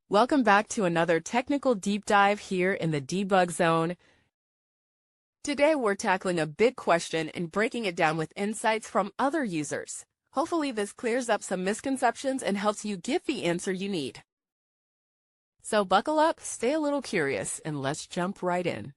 Welcome back to another technical deep dive here in the debug zone. Today we're tackling a big question and breaking it down with insights from other users. Hopefully this clears up some misconceptions and helps you get the answer you need. So buckle up, stay a little curious, and let's jump right in.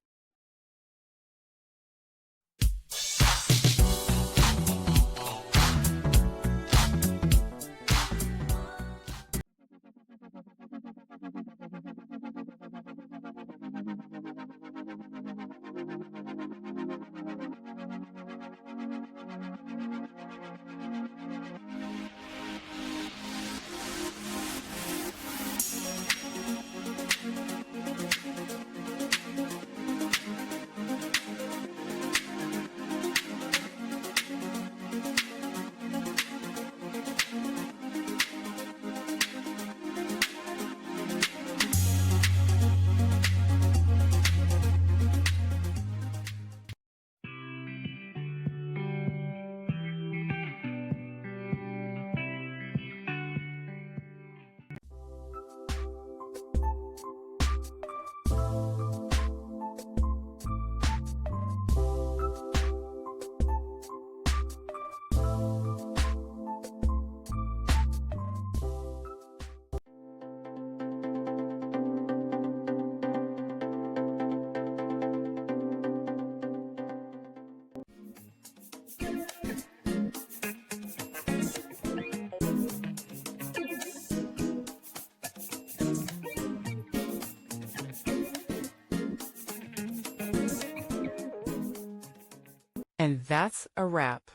And that's a wrap.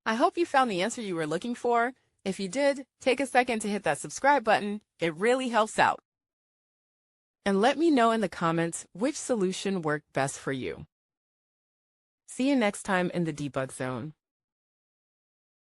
I hope you found the answer you were looking for. If you did, take a second to hit that subscribe button. It really helps out. And let me know in the comments which solution worked best for you. See you next time in the debug zone.